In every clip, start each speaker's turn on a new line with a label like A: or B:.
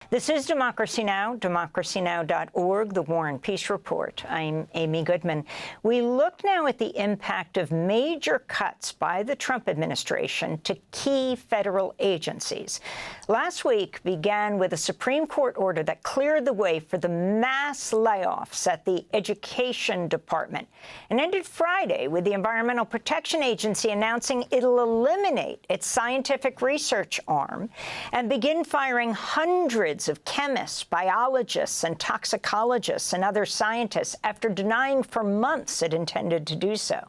A: This is Democracy Now!, democracynow.org, The War and Peace Report. I'm Amy Goodman. We look now at the impact of major cuts by the Trump administration to key federal agencies. Last week began with a Supreme Court order that cleared the way for the mass layoffs at the Education Department, and ended Friday with the Environmental Protection Agency announcing it'll eliminate its scientific research arm and begin firing hundreds of chemists, biologists, and toxicologists and other scientists after denying for months it intended to do so.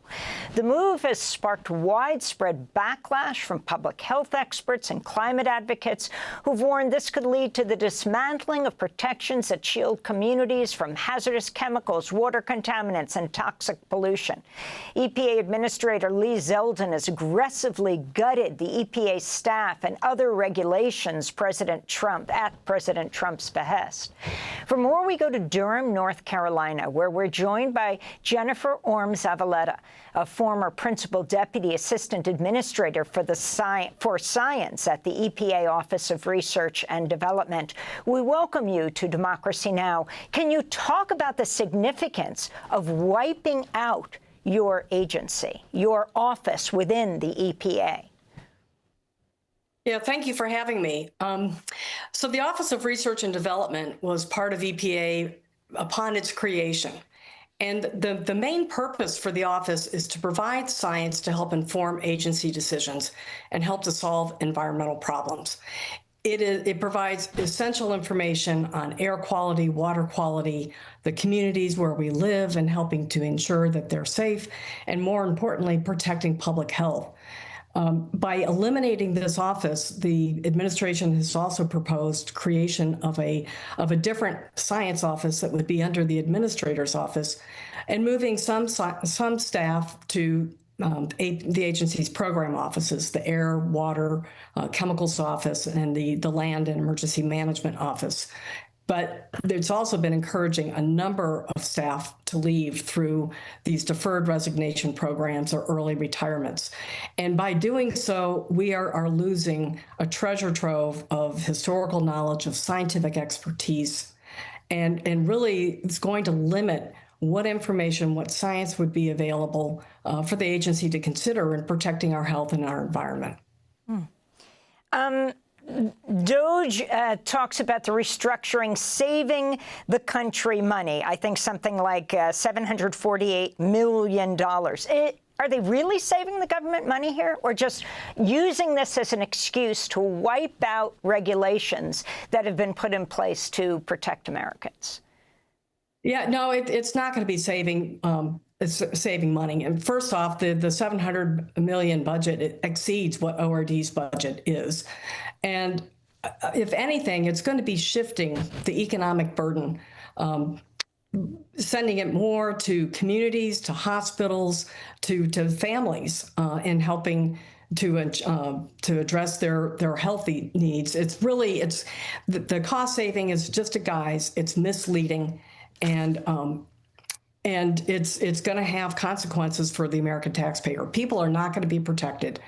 A: The move has sparked widespread backlash from public health experts and climate advocates who've warned this could lead to the dismantling of protections that shield communities from hazardous chemicals, water contaminants, and toxic pollution. EPA Administrator Lee Zeldin has aggressively gutted the EPA staff and other regulations at President Trump's behest. For more, we go to Durham, North Carolina, where we're joined by Jennifer Orme-Zavaleta, a former Principal Deputy Assistant Administrator for Science at the EPA Office of Research and Development. We welcome you to Democracy Now! Can you talk about the significance of wiping out your agency, your office within the EPA?
B: Yeah, thank you for having me. So the Office of Research and Development was part of EPA upon its creation. And the main purpose for the office is to provide science to help inform agency decisions and help to solve environmental problems. It provides essential information on air quality, water quality, the communities where we live, and helping to ensure that they're safe, and more importantly, protecting public health. By eliminating this office, the administration has also proposed creation of a different science office that would be under the administrator's office, and moving some staff to the agency's program offices, the Air, Water, Chemicals Office, and the Land and Emergency Management Office. But it's also been encouraging a number of staff to leave through these deferred resignation programs or early retirements. And by doing so, we are losing a treasure trove of historical knowledge, of scientific expertise, and really it's going to limit what information, what science would be available for the agency to consider in protecting our health and our environment.
A: DOGE talks about the restructuring saving the country money. I think something like $748 million. Are they really saving the government money here, or just using this as an excuse to wipe out regulations that have been put in place to protect Americans?
B: Yeah, no, it's not going to be saving. It's saving money. And first off, the $700 million budget, it exceeds what ORD's budget is. And if anything, it's going to be shifting the economic burden, sending it more to communities, to hospitals, to families, and helping to address their healthy needs. It's really, the cost saving is just a guise. It's misleading, and it's going to have consequences for the American taxpayer. People are not going to be protected.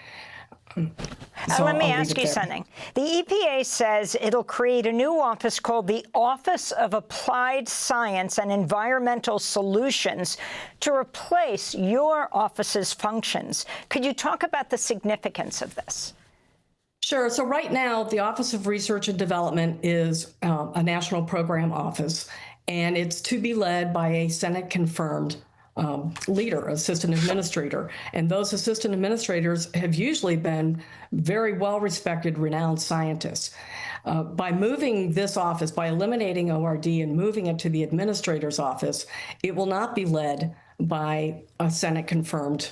A: Let me ask you something. The EPA says it'll create a new office called the Office of Applied Science and Environmental Solutions to replace your office's functions. Could you talk about the significance of this?
B: Sure. So right now, the Office of Research and Development is a national program office, and it's to be led by a Senate-confirmed leader, assistant administrator. And those assistant administrators have usually been very well-respected, renowned scientists. By moving this office, by eliminating ORD and moving it to the administrator's office, it will not be led by a Senate-confirmed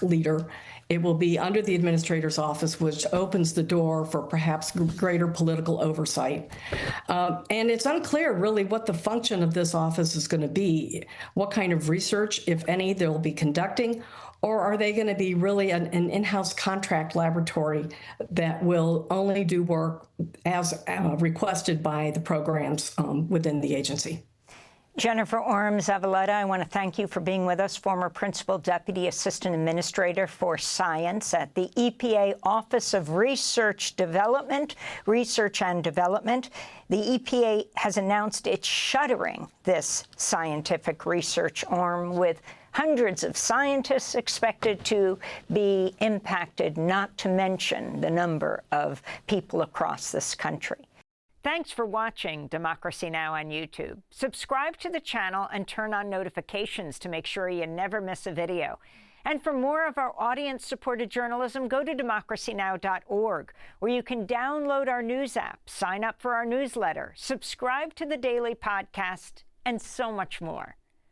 B: leader. It will be under the administrator's office, which opens the door for perhaps greater political oversight. And it's unclear really what the function of this office is going to be, what kind of research, if any, they'll be conducting, or are they going to be really an in-house contract laboratory that will only do work as requested by the programs within the agency?
A: Jennifer Orme-Zavaleta, I want to thank you for being with us, former Principal Deputy Assistant Administrator for Science at the EPA Office of Research and Development. The EPA has announced it's shuttering this scientific research arm, with hundreds of scientists expected to be impacted, not to mention the number of people across this country. Thanks for watching Democracy Now! On YouTube. Subscribe to the channel and turn on notifications to make sure you never miss a video. And for more of our audience-supported journalism, go to democracynow.org, where you can download our news app, sign up for our newsletter, subscribe to the daily podcast, and so much more.